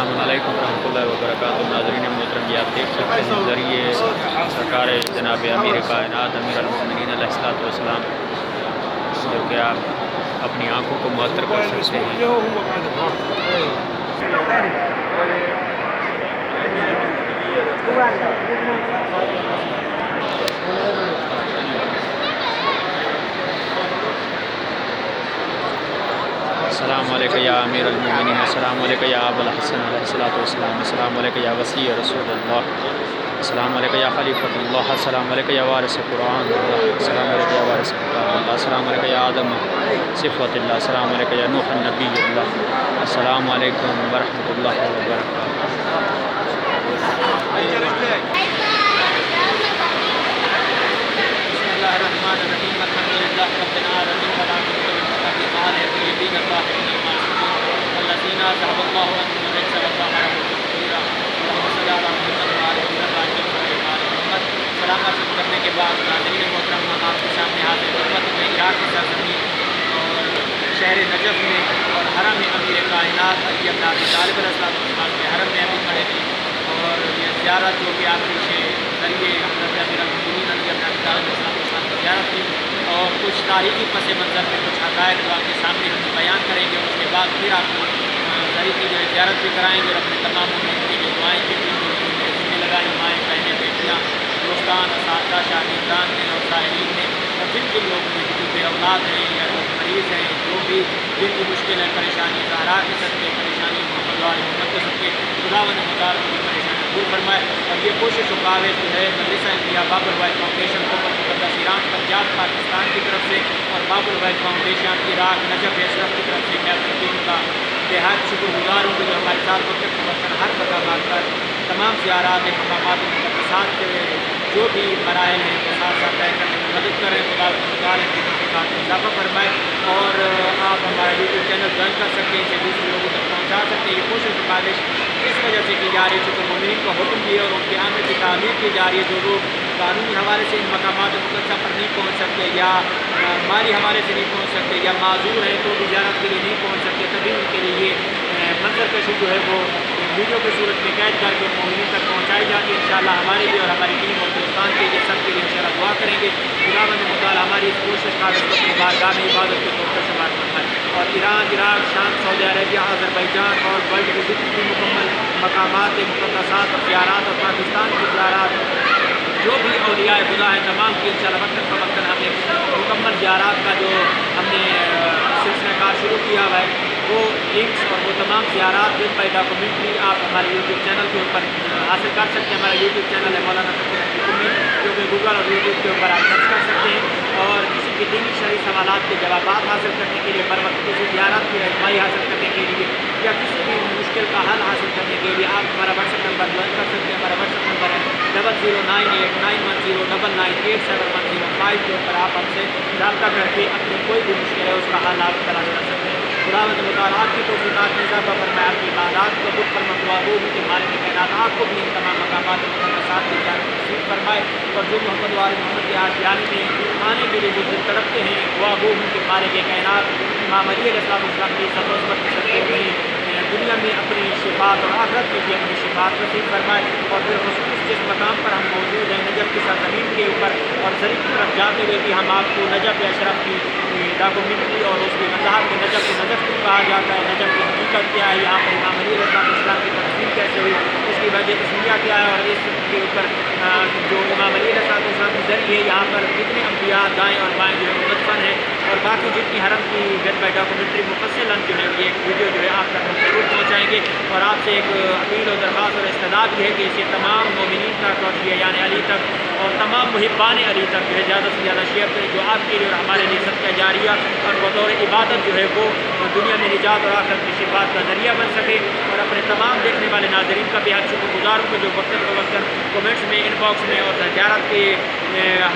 السلام علیکم ورحمۃ اللہ وبرکاتہ۔ ناظرین محترم، یہ آپ دیکھ سکتے ہیں ذریعے سرکار جناب امیر کائنات امیر المومنین علیہ الصلوۃ والسلام، جو کہ آپ اپنی آنکھوں کو معطر کر سکتے ہیں۔ السلام علیکم یا امیر المومنین، السلام علیکم یا ابو الحسن علیہ الصلوۃ والسلام، السلام علیکم یا وصی رسول اللہ، السلام علیکم یا خلیفۃ اللہ، السلام علیکم یا وارث قرآن اللہ، السلام علیکم یا وارث کتاب اللہ، السلام علیکم یا آدم صفوت اللہ، السلام علیکم یا نوح النبی اللہ، السلام علیکم ورحمۃ اللہ وبرکاتہ۔ سلام عرض کرنے کے بعد ناظرین محترم، ہم آپ کے سامنے حاضر خدمت میں عراق کی سرزمین اور شہر نجف میں اور حرم امیر کائنات علی بن ابی طالب علیہ السلام کے حرم میں ابھی کھڑے تھے، اور یہ زیارت جو کہ آپ پیچھے ذریعے حضرت امیر المومنین علی بن ابی طالب علیہ السلام کی زیارت تھی، اور کچھ تاریخی پس منظر میں کچھ حقائق جو آپ کے سامنے ہم بیان کریں گے، اور اس کے بعد پھر آپ کو ذریعے کی جو زیارت بھی کرائیں گے، اور اپنے تمام مومنین کی جو دعائیں جتنی لگائیں مائیں بہنیں بیٹیاں دوستان اساتذہ شاگردان ہیں اور سائلین ہیں، اور جن جن لوگوں میں جو بے اولاد ہیں یا جو مریض ہیں، جو بھی جن کی مشکل ہے پریشانی زہرا کے صدقے پریشانی محمد وال محمد کے صدقے خداوند متعال کی پریشانی دور فرمائے۔ اور یہ کوشش و کاوش جو ہے مدرسہ انبیاء باب الوحید فاؤنڈیشن کو مقدس ایران پنجاب پاکستان کی طرف سے اور باب Wahid foundation Iraq Najaf Ashraf کی طرف سے میں اپنی ٹیم کا بےحد شکر گزار ہوں کہ جو ہمارے ساتھ وقت فوقتاً ہر مقامات پر تمام زیارات مقامات مقدسات کے جو بھی مراحل ہیں وہ ساتھ ساتھ طے کرنے میں مدد کریں۔ خدا تعالیٰ کی توفیقات میں اضافہ فرمائے، اور آپ ہمارا یوٹیوب چینل جوائن کر سکتے ہیں، اسے دوسرے لوگوں تک پہنچا سکتے ہیں۔ یہ کوشش و کاوش اس وجہ سے کی جا رہی ہے چونکہ مومنین کا حکم بھی ہے اور ان کے آنے کی تعمیر کی جا رہی ہے۔ جو لوگ قانونی حوالے سے ان مقامات مقدسہ پر نہیں پہنچ سکتے یا مالی حوالے سے نہیں پہنچ سکتے یا معذور ہیں تو بھی زیارت کے لیے نہیں پہنچ سکتے، تبھی ان کے لیے یہ منظر کشی جو ہے وہ ویڈیو کی صورت میں قید کر کے مومنین تک پہنچائی جاتی ہے۔ انشاءاللہ ہمارے لیے اور ہماری ٹیم اور دوستان کے لیے سب کے لیے انشاءاللہ دعا کریں گے۔ خداوند متعال ہماری اس کوشش کا اپنی بارگاہ میں عبادت کے طور پر شمار فرمائے، اور ایران، عراق، شام، سعودی عربیہ، آذربائیجان اور ورلڈ کے جتنے بھی مکمل مقامات مقدسات اور زیارات اور پاکستان کی زیارات جو بھی اولیاء خدا ہیں تمام کی انشاءاللہ وقتاً فوقتاً ہم نے مکمل زیارات کا جو ہم نے سلسلہ کار شروع کیا ہوا ہے، وہ لنکس اور وہ تمام زیارات ود بائی ڈاکومنٹری آپ ہمارے یوٹیوب چینل کے اوپر حاصل کر سکتے ہیں۔ ہمارا یوٹیوب چینل ہے مولانا جو کہ گوگل اور یوٹیوب کے اوپر آپ سرچ کر سکتے ہیں، اور کسی بھی دینی شرعی سوالات کے جوابات حاصل کرنے کے لیے، بر وقت کسی زیارت کی رہنمائی حاصل کرنے کے لیے یا کسی بھی مشکل کا حل حاصل کرنے کے لیے آپ ہمارا واٹس ایپ نمبر جوائن کر سکتے ہیں۔ ہمارا واٹس ایپ نمبر ہے 00989109871005 کے اوپر آپ ہم سے رابطہ کر کے اپنی کوئی بھی مشکل ہے اس کا حل آپ تلاش کر سکتے ہیں۔ خداوند متعال آپ کی توفیقات میں اضافہ فرمائے، آپ کی عبادات کو بت فرما دعا وہ بھی کہ مالک کائنات آپ کو بھی ان تمام مقامات مقدسات کی زیارت نصیب فرمائے، اور جو محمد وال محمد کے آشیانے میں آنے کے لیے جو دل تڑپتے ہیں وہ ان کے مالک کائنات امام علی علیہ السلام کی سبت کے صدقے میں دنیا میں اپنی شفاعت اور آخرت میں بھی اپنی شفاعت نصیب فرمائے، اور پھر خصوص جس مقام پر ہم موجود ہیں نجف کی سرزمین کے اوپر اور ذریعے کی طرف جاتے ہوئے بھی ہم آپ کو نجف اشرف کی ڈاکومنٹری اور اس کی وضاحت کے نجف کو نجف کیوں کہا جاتا ہے، نجف کی حقیقت کیا ہے، یہاں پر امام علی علیہ السلام کی تقسیم کیسے ہوئی، اس کی وجہ تسمیہ کیا ہے، اور اس کے اوپر جو امام علی علیہ السلام کے ذریعے یہاں پر جتنے انبیاء دائیں اور بائیں جو ہے مدفن ہیں، اور باقی جتنی حرم کی ود بائی ڈاکومنٹری مفصلاً جو ہے یہ ویڈیو جو ہے آپ تک ہم ضرور پہنچائیں گے، اور آپ سے ایک اپیل و درخواست اور استدعا بھی ہے کہ اسے تمام مومنین تک اور شیعان علی تک اور تمام محبان علی تک جو ہے زیادہ سے زیادہ شیئر کریں، جو آپ کے لیے اور ہمارے لیے صدقہ جاریہ اور بطور عبادت جو ہے وہ دنیا میں نجات اور آخرت کی شفاعت کا ذریعہ بن سکے۔ اور اپنے تمام دیکھنے والے ناظرین کا بھی شکر گزار ہوں کہ جو وقتاً فوقتاً کمنٹس میں ان باکس میں اور زیارت کے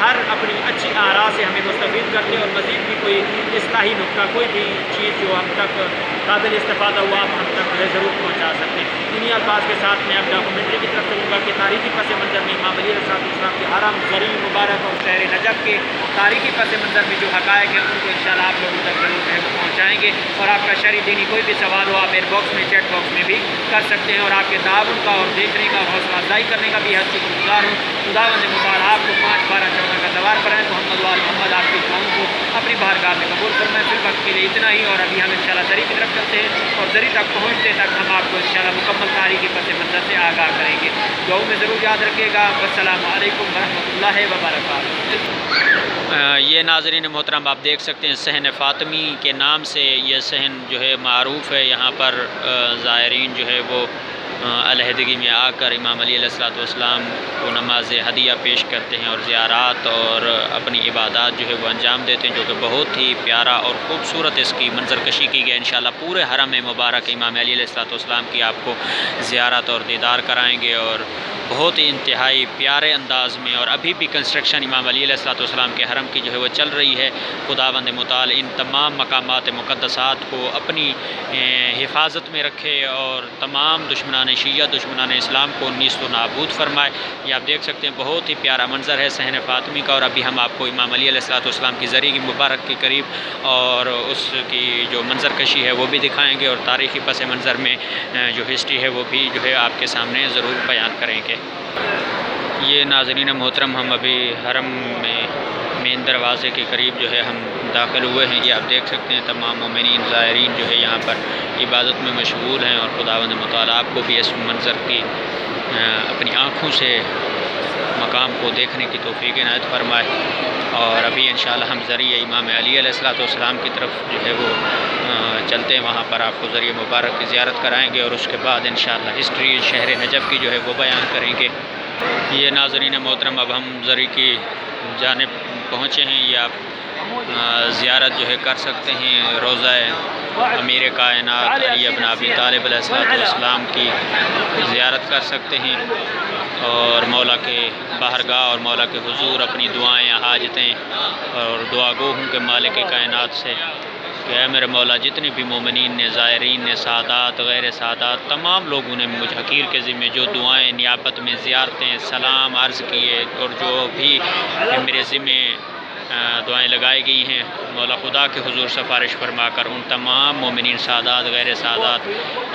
ہر اپنی اچھی آراء سے ہمیں مستفید کرتے، اور مزید بھی کوئی اصلاحی نقطہ کوئی بھی چیز جو ہم تک قابل استفادہ ہوا آپ ہم تک ضرور پہنچا سکتے ہیں۔ انہی الفاظ کے ساتھ میں اب ڈاکومنٹری کی طرف چلوں گا کہ تاریخی پس منظر میں امام علی علیہ السلام کے حرم زرعی مبارک اور شہر نجف کے تاریخی پس منظر میں جو حقائق ہیں ان کو انشاءاللہ آپ لوگوں تک ضرور پہنچائیں گے، اور آپ کا شرعی دینی کوئی بھی سوال ہو آپ ایئر باکس میں چیٹ باکس میں بھی کر سکتے ہیں، اور آپ کے تعاون کا اور دیکھنے کا اور حوصلہ افزائی کرنے کا بھی حد شکر گزار ہوں۔ خداوند مبارک آپ کو 5 12 14 کا دوار کرائیں تو محمد آپ کی دعاؤں کو اپنی بارگاہ میں قبول فرمائیں۔ فی الوقت کے لیے اتنا ہی، اور ابھی ہم انشاءاللہ زری کی طرف چلتے ہیں، اور زری تک پہنچتے تک ہم آپ کو انشاءاللہ مکمل تاریخی پس منظر سے آگاہ کریں گے۔ دعاؤں میں ضرور یاد رکھیے گا۔ السلام علیکم ورحمۃ اللہ وبرکاتہ۔ یہ ناظرین محترم آپ دیکھ سکتے ہیں صحن فاطمی کے نام سے یہ صحن جو ہے معروف ہے۔ یہاں پر زائرین جو ہے وہ علیحدگی میں آ کر امام علی علیہ السلام کو نماز ہدیہ پیش کرتے ہیں اور زیارات اور اپنی عبادات جو ہے وہ انجام دیتے ہیں، جو کہ بہت ہی پیارا اور خوبصورت اس کی منظر کشی کی گئی۔ انشاءاللہ پورے حرم مبارک امام علی علیہ السلام کی آپ کو زیارت اور دیدار کرائیں گے، اور بہت ہی انتہائی پیارے انداز میں، اور ابھی بھی کنسٹرکشن امام علی علیہ السلام کے حرم کی جو ہے وہ چل رہی ہے۔ خداوند متعال ان تمام مقامات مقدسات کو اپنی حفاظت میں رکھے، اور تمام دشمنان شیعہ دشمنان اسلام کو نیست و نابود فرمائے۔ یہ آپ دیکھ سکتے ہیں بہت ہی پیارا منظر ہے صحن فاطمی کا، اور ابھی ہم آپ کو امام علی علیہ السلام کی زری کی مبارک کے قریب اور اس کی جو منظر کشی ہے وہ بھی دکھائیں گے، اور تاریخی پس منظر میں جو ہسٹری ہے وہ بھی جو ہے آپ کے سامنے ضرور بیان کریں گے۔ یہ ناظرین محترم ہم ابھی حرم میں مین دروازے کے قریب جو ہے ہم داخل ہوئے ہیں۔ یہ آپ دیکھ سکتے ہیں تمام مومنین زائرین جو ہے یہاں پر عبادت میں مشغول ہیں، اور خداوند متعال آپ کو بھی اس منظر کی اپنی آنکھوں سے مقام کو دیکھنے کی توفیق عنایت فرمائے۔ اور ابھی انشاءاللہ ہم ذریعہ امام علی علیہ السلام کی طرف جو ہے وہ چلتے ہیں، وہاں پر آپ کو ذریعہ مبارک کی زیارت کرائیں گے، اور اس کے بعد انشاءاللہ ہسٹری شہر نجف کی جو ہے وہ بیان کریں گے۔ یہ ناظرین محترم اب ہم ذری کی جانب پہنچے ہیں۔ یہ آپ زیارت جو ہے کر سکتے ہیں، روضہ امیر کائنات علی ابن ابی طالب علیہ السلام کی زیارت کر سکتے ہیں، اور مولا کے بارگاہ اور مولا کے حضور اپنی دعائیں حاجتیں اور دعا گو ہوں کہ مالک کائنات سے کہ اے میرے مولا جتنے بھی مومنین نے زائرین نے سادات غیر سادات تمام لوگوں نے مجھ حقیر کے ذمہ جو دعائیں نیابت میں زیارتیں سلام عرض کیے اور جو بھی میرے ذمہ دعائیں لگائی گئی ہیں، مولا خدا کے حضور سفارش فرما کر ان تمام مومنین سادات غیر سادات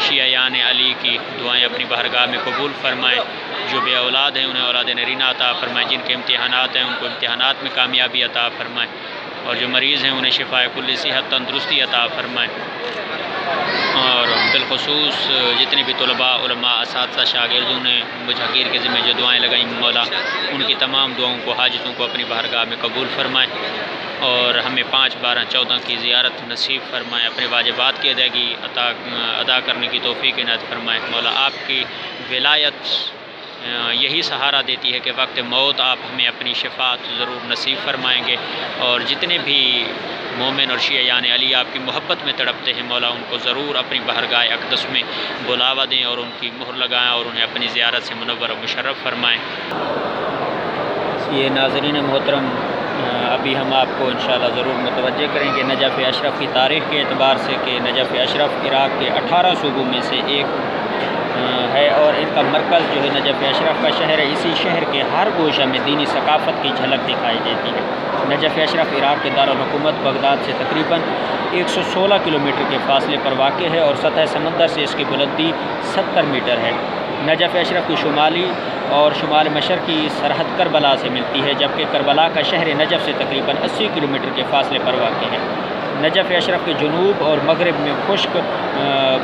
شیعیان علی کی دعائیں اپنی بارگاہ میں قبول فرمائیں۔ جو بے اولاد ہیں انہیں اولاد نرینہ عطا فرمائیں، جن کے امتحانات ہیں ان کو امتحانات میں کامیابی عطا فرمائیں، اور جو مریض ہیں انہیں شفاء کل صحت تندرستی عطا فرمائیں۔ اور بالخصوص جتنے بھی طلباء علماء اساتذہ شاگردوں نے مجھ حقیر کے ذمہ جو دعائیں لگائیں مولا ان کی تمام دعاؤں کو حاجتوں کو اپنی بارگاہ میں قبول فرمائیں، اور ہمیں 5 12 14 کی زیارت نصیب فرمائیں، اپنے واجبات کی ادائیگی ادا کرنے کی توفیق عنایت فرمائیں۔ مولا آپ کی ولایت یہی سہارا دیتی ہے کہ وقت موت آپ ہمیں اپنی شفاعت ضرور نصیب فرمائیں گے، اور جتنے بھی مومن اور شیعیان علی آپ کی محبت میں تڑپتے ہیں مولا ان کو ضرور اپنی بارگاہ اقدس میں بلاوا دیں، اور ان کی مہر لگائیں، اور انہیں اپنی زیارت سے منور و مشرف فرمائیں۔ یہ ناظرین محترم ابھی ہم آپ کو انشاءاللہ ضرور متوجہ کریں گے نجف اشرف کی تاریخ کے اعتبار سے کہ نجف اشرف عراق کے 18 صوبوں میں سے ایک ہے، اور ان کا مرکز جو ہے نجف اشرف کا شہر ہے۔ اسی شہر کے ہر گوشہ میں دینی ثقافت کی جھلک دکھائی دیتی ہے۔ نجف اشرف عراق کے دارالحکومت بغداد سے تقریباً 116 کلومیٹر کے فاصلے پر واقع ہے، اور سطح سمندر سے اس کی بلندی 70 میٹر ہے۔ نجف اشرف کی شمالی اور شمال مشرقی سرحد کربلا سے ملتی ہے، جبکہ کربلا کا شہر نجف سے تقریباً 80 کلومیٹر کے فاصلے پر واقع ہے۔ نجف اشرف کے جنوب اور مغرب میں خشک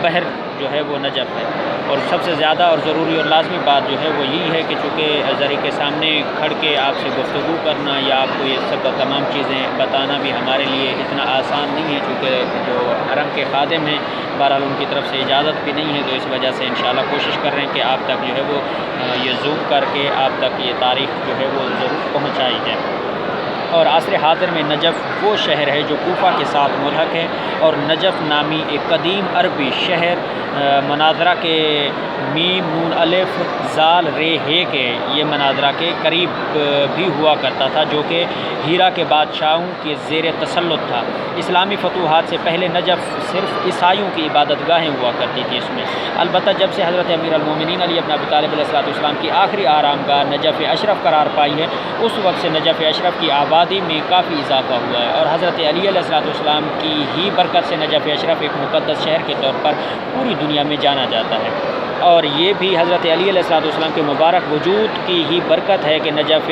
بحر جو ہے وہ نجف ہے، اور سب سے زیادہ اور ضروری اور لازمی بات جو ہے وہ یہی ہے کہ چونکہ ذری کے سامنے کھڑ کے آپ سے گفتگو کرنا یا آپ کو یہ سب تمام چیزیں بتانا بھی ہمارے لیے اتنا آسان نہیں ہے، چونکہ جو حرم کے خادم ہیں بہرحال ان کی طرف سے اجازت بھی نہیں ہے، تو اس وجہ سے انشاءاللہ کوشش کر رہے ہیں کہ آپ تک جو ہے وہ یہ زوم کر کے آپ تک یہ تاریخ جو ہے وہ ضرور پہنچائی جائے۔ اور عصر حاضر میں نجف وہ شہر ہے جو کوفہ کے ساتھ ملحق ہے، اور نجف نامی ایک قدیم عربی شہر مناظرہ کے میم نون الف زال رے ہے کے یہ مناظرہ کے قریب بھی ہوا کرتا تھا، جو کہ ہیرا کے بادشاہوں کے زیر تسلط تھا۔ اسلامی فتوحات سے پہلے نجف صرف عیسائیوں کی عبادت گاہیں ہوا کرتی تھی اس میں، البتہ جب سے حضرت امیر المومنین علی ابن ابی طالب علیہ السلام کی آخری آرام گاہ نجف اشرف قرار پائی ہے، اس وقت سے نجف اشرف کی آباد آبادی میں کافی اضافہ ہوا ہے، اور حضرت علی علیہ السلام کی ہی برکت سے نجف اشرف ایک مقدس شہر کے طور پر پوری دنیا میں جانا جاتا ہے، اور یہ بھی حضرت علی علیہ السلام کے مبارک وجود کی ہی برکت ہے کہ نجف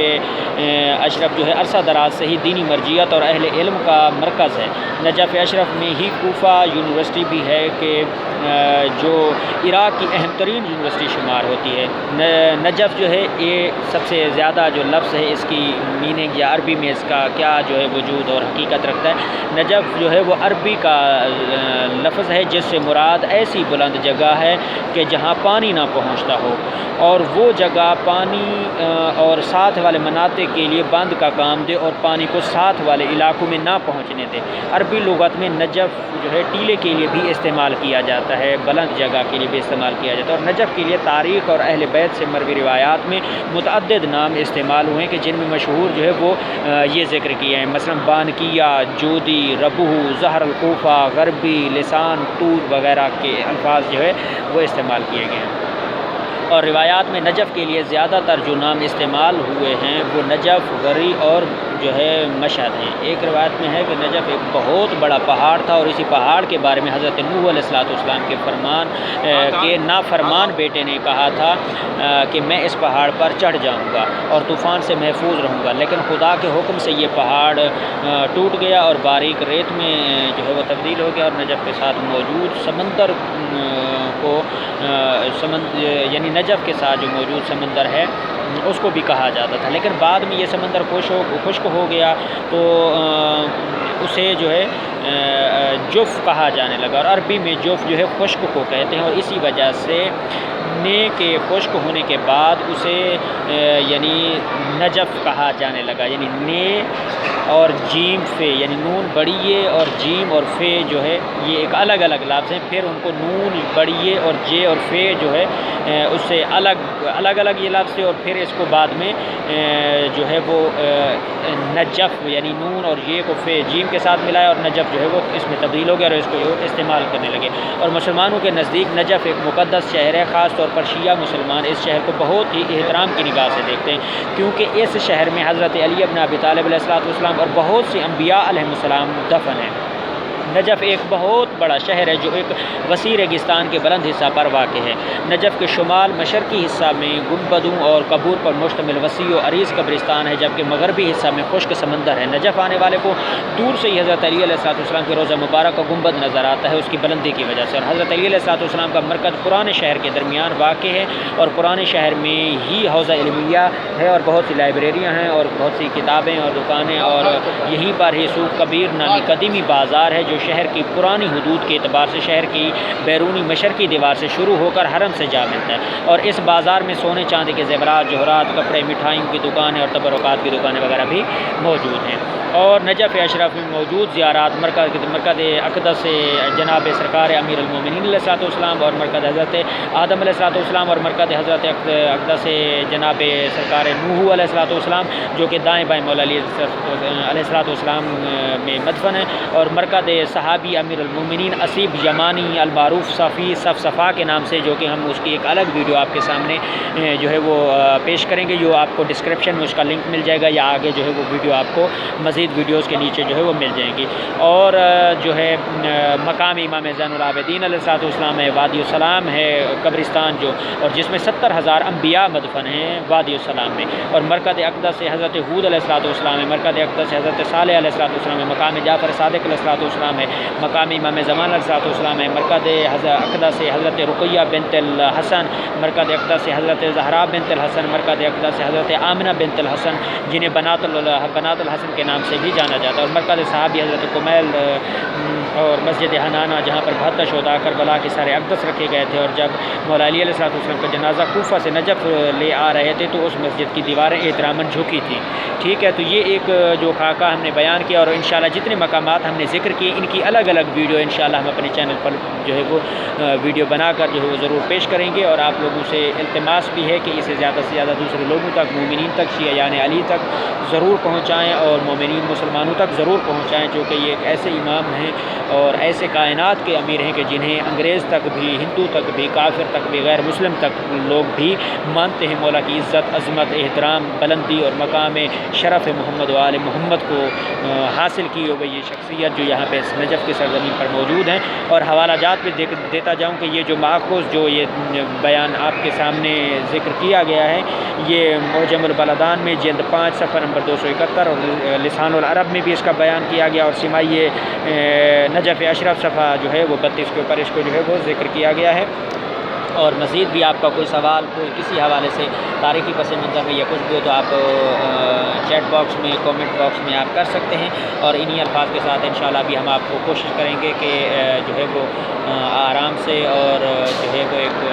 اشرف جو ہے عرصہ دراز سے ہی دینی مرجعیت اور اہل علم کا مرکز ہے۔ نجف اشرف میں ہی کوفہ یونیورسٹی بھی ہے کہ جو عراق کی اہم ترین یونیورسٹی شمار ہوتی ہے۔ نجف جو ہے یہ سب سے زیادہ جو لفظ ہے اس کی میننگ یا عربی میں اس کا کیا جو ہے وجود اور حقیقت رکھتا ہے۔ نجف جو ہے وہ عربی کا لفظ ہے جس سے مراد ایسی بلند جگہ ہے کہ جہاں پانی نہ پہنچتا ہو، اور وہ جگہ پانی اور ساتھ والے مناطق کے لیے بند کا کام دے اور پانی کو ساتھ والے علاقوں میں نہ پہنچنے دے۔ عربی لغت میں نجف جو ہے ٹیلے کے لیے بھی استعمال کیا جاتا ہے، بلند جگہ کے لیے بھی استعمال کیا جاتا ہے، اور نجف کے لیے تاریخ اور اہل بیت سے مروی روایات میں متعدد نام استعمال ہوئے ہیں کہ جن میں مشہور جو ہے وہ یہ ذکر کیے ہیں، مثلا بانکیہ، جودی، ربوہ، زہر الکوفہ، غربی، لسان، طور وغیرہ کے الفاظ جو ہے وہ استعمال کیے گئے ہیں۔ اور روایات میں نجف کے لیے زیادہ تر جو نام استعمال ہوئے ہیں وہ نجف، غری اور جو ہے مشہد ہیں۔ ایک روایت میں ہے کہ نجف ایک بہت بڑا پہاڑ تھا، اور اسی پہاڑ کے بارے میں حضرت نوح علیہ السلام کے نافرمان بیٹے نے کہا تھا کہ میں اس پہاڑ پر چڑھ جاؤں گا اور طوفان سے محفوظ رہوں گا، لیکن خدا کے حکم سے یہ پہاڑ ٹوٹ گیا اور باریک ریت میں جو ہے وہ تبدیل ہو گیا، اور نجف کے ساتھ موجود سمندر کو یعنی نجف کے ساتھ جو موجود سمندر ہے اس کو بھی کہا جاتا تھا، لیکن بعد میں یہ سمندر خشک ہو گیا تو اسے جو ہے جف کہا جانے لگا، اور عربی میں جف جو ہے خشک کو کہتے ہیں، اور اسی وجہ سے نے کے خشک ہونے کے بعد اسے یعنی نجف کہا جانے لگا، یعنی نے اور جیم فے، یعنی نون بڑیے اور جیم اور فے جو ہے یہ ایک الگ الگ لفظ ہیں، پھر ان کو نون بڑیے اور جے اور فے جو ہے اس سے الگ یہ لفظ ہے، اور پھر اس کو بعد میں جو ہے وہ نجف یعنی نون اور یہ کو فے جیم کے ساتھ ملایا، اور نجف جو ہے وہ اس میں تبدیل ہو گیا اور اس کو استعمال کرنے لگے۔ اور مسلمانوں کے نزدیک نجف ایک مقدس شہر ہے، خاص طور پر شیعہ مسلمان اس شہر کو بہت ہی احترام کی نگاہ سے دیکھتے ہیں، کیونکہ اس شہر میں حضرت علی ابن ابی طالب علیہ السلام اور بہت سے انبیاء علیہ السلام دفن ہیں۔ نجف ایک بہت بڑا شہر ہے جو ایک وسیع ریگستان کے بلند حصہ پر واقع ہے۔ نجف کے شمال مشرقی حصہ میں گنبدوں اور قبور پر مشتمل وسیع و عریض قبرستان ہے، جبکہ مغربی حصہ میں خشک سمندر ہے۔ نجف آنے والے کو دور سے ہی حضرت علی علیہ السلام کے روضہ مبارک کا گنبد نظر آتا ہے اس کی بلندی کی وجہ سے، اور حضرت علی علیہ السلام کا مرکز پرانے شہر کے درمیان واقع ہے، اور پرانے شہر میں ہی حوضہ علمیہ ہے اور بہت سی لائبریریاں ہیں اور بہت سی کتابیں اور دکانیں، اور یہیں پر ہی سوق کبیر نامی قدیمی بازار ہے جو شہر کی پرانی حدود کے اعتبار سے شہر کی بیرونی مشرقی دیوار سے شروع ہو کر حرم سے جا ملتا ہے، اور اس بازار میں سونے چاندی کے زیورات، جوہرات، کپڑے، مٹھائیوں کی دکانیں اور تبرکات کی دکانیں وغیرہ بھی موجود ہیں۔ اور نجف اشرف میں موجود زیارات مرکز اقدس جناب سرکار امیر المومنین علیہ السلام اور مرکز حضرت آدم علیہ السلام اور مرکز حضرت اقدس جناب سرکار نوح علیہ السلام جو کہ دائیں بائیں مولا علی علیہ السلام میں مدفن ہے، اور مرکز صحابی امیر المومنین اسیب یمانی المعروف صفی صفا کے نام سے، جو کہ ہم اس کی ایک الگ ویڈیو آپ کے سامنے جو ہے وہ پیش کریں گے، جو آپ کو ڈسکرپشن میں اس کا لنک مل جائے گا، یا آگے جو ہے وہ ویڈیو آپ کو مزید ویڈیوز کے نیچے جو ہے وہ مل جائیں گی۔ اور جو ہے مقام امام زین العابدین علیہ السلام ہے، وادی السلام ہے قبرستان جو، اور جس میں 70,000 انبیاء مدفن ہیں وادی السلام میں، اور مرکز اقدس حضرت حود علیہ السلام ہے، مرکز اقدس حضرت صالح علیہ السلام ہے، مقام جعفر صادق علیہ السلام ہے، مقام امام زمان علیہ السلام ہے، مرکز اقدس حضرت رقیہ بنت الحسن، مرکز اقدس حضرت زہرا بنت الحسن، مرکز اقدس حضرت آمنہ بنت الحسن جنہیں بنات الحسن کے نام سے بھی جانا جاتا ہے، اور مرکز صحابی حضرت کمیل اور مسجد حنانہ جہاں پر 72 شہداء کربلا کے سارے اقدس رکھے گئے تھے، اور جب مولا علی علیہ السلام کا جنازہ کوفہ سے نجف لے آ رہے تھے تو اس مسجد کی دیواریں احتراماً جھکی تھی۔ ٹھیک ہے، تو یہ ایک جو خاکہ ہم نے بیان کیا، اور انشاءاللہ جتنے مقامات ہم نے ذکر کیے ان کی الگ الگ ویڈیو انشاءاللہ ہم اپنے چینل پر جو ہے وہ ویڈیو بنا کر جو ہے وہ ضرور پیش کریں گے، اور آپ لوگوں سے التماس بھی ہے کہ اسے زیادہ سے زیادہ دوسرے لوگوں تک، مومنین تک، شیعیان علی تک ضرور پہنچائیں، اور مومنین مسلمانوں تک ضرور پہنچائیں، جو کہ یہ ایک ایسے امام ہیں اور ایسے کائنات کے امیر ہیں کہ جنہیں انگریز تک بھی، ہندو تک بھی، کافر تک بھی، غیر مسلم تک لوگ بھی مانتے ہیں۔ مولا کی عزت، عظمت، احترام، بلندی اور مقام شرف محمد و آل محمد کو حاصل کی ہوئی یہ شخصیت جو یہاں پہ نجف کی سرزمین پر موجود ہیں۔ اور حوالہ جات بھی دیتا جاؤں کہ یہ جو ماخوذ جو یہ بیان آپ کے سامنے ذکر کیا گیا ہے، یہ معجم البلدان میں جلد 5 صفحہ نمبر 271 اور لسان العرب میں بھی اس کا بیان کیا گیا، اور سمائی نجف اشرف صفحہ جو ہے وہ 32 کے اوپر اس کو جو ہے وہ ذکر کیا گیا ہے۔ اور مزید بھی آپ کا کوئی سوال کوئی کسی حوالے سے تاریخی پس منظر میں یا کچھ بھی ہو تو آپ چیٹ باکس میں، کومنٹ باکس میں آپ کر سکتے ہیں، اور انہی الفاظ کے ساتھ انشاءاللہ بھی ہم آپ کو کوشش کریں گے کہ جو ہے وہ آرام سے اور جو ہے وہ ایک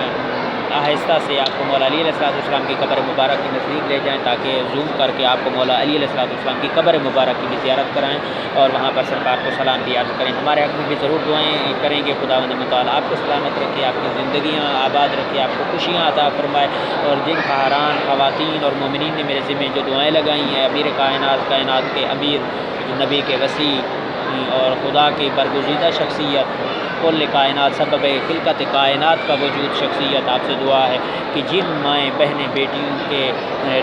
آہستہ سے آپ کو مولا علی علیہ السلام کی قبر مبارک کے نزدیک لے جائیں، تاکہ زوم کر کے آپ کو مولا علی علیہ السلام کی قبر مبارک کی بھی زیارت کرائیں اور وہاں پر سرکار کو سلام بھی عرض کریں۔ ہمارے حق میں بھی ضرور دعائیں کریں گے، خداوند متعال آپ کو سلامت رکھے، آپ کی زندگیاں آباد رکھے، آپ کو خوشیاں عطا فرمائے، اور جن خواہران، خواتین اور مومنین نے میرے ذمہ جو دعائیں لگائی ہیں، امیر کائنات کے امیر، نبی کے وسیع اور خدا کی برگزیدہ شخصیت، کل کائنات، سبب خلقت کائنات کا وجود شخصیت، آپ سے دعا ہے کہ جن مائیں بہنیں بیٹیوں کے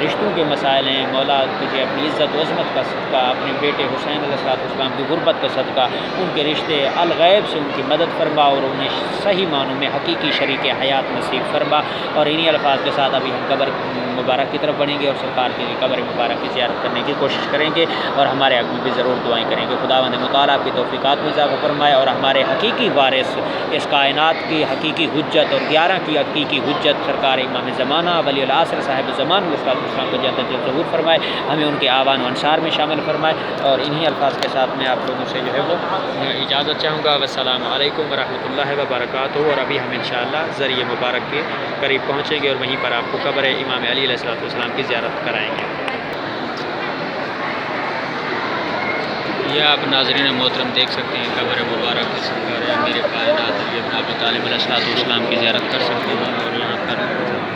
رشتوں کے مسائل ہیں، مولا تجھے اپنی عزت و عظمت کا صدقہ، اپنے بیٹے حسین علیہ السلام کی غربت کا صدقہ، ان کے رشتے الغیب سے ان کی مدد فرما اور انہیں صحیح معنوں میں حقیقی شریک حیات نصیب فرما۔ اور انہی الفاظ کے ساتھ ابھی ہم قبر مبارک کی طرف بڑھیں گے اور سرکار کی قبر مبارک کی زیارت کرنے کی کوشش کریں گے، اور ہمارے حق میں بھی ضرور دعائیں کریں گے۔ خداوند متعال آپ کی توفیقات میں اضافہ فرمائے، اور ہمارے حقیقی وارث، اس کائنات کی حقیقی حجت اور 11 کی حقیقی حجت سرکار امام زمانہ ولی العصر صاحب زمان علیہ السلام کو جنت ظہور فرمائے، ہمیں ان کے آوان و انصار میں شامل فرمائے۔ اور انہی الفاظ کے ساتھ میں آپ لوگوں سے جو ہے وہ اجازت چاہوں گا۔ والسلام علیکم ورحمۃ اللہ وبرکاتہ۔ اور ابھی ہم انشاءاللہ ذریعہ مبارک کے قریب پہنچیں گے اور وہیں پر آپ کو قبر امام علی علیہ السلام کی زیارت کرائیں گے۔ یہ آپ ناظرین محترم دیکھ سکتے ہیں قبر مبارک کی سرکار امیر کائنات علی بن ابی طالب علیہ السلام کی زیارت کر سکتے ہیں، اور یہاں پر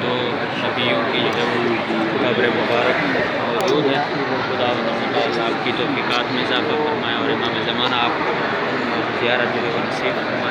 2 نبیوں کی جو ہے وہ قبر مبارک موجود ہے۔ خداوند متعال آپ کی توفیقات میں اضافہ فرمائے اور امام زمانہ آپ کو زیارت جو ہے وہ نصیب فرمائے۔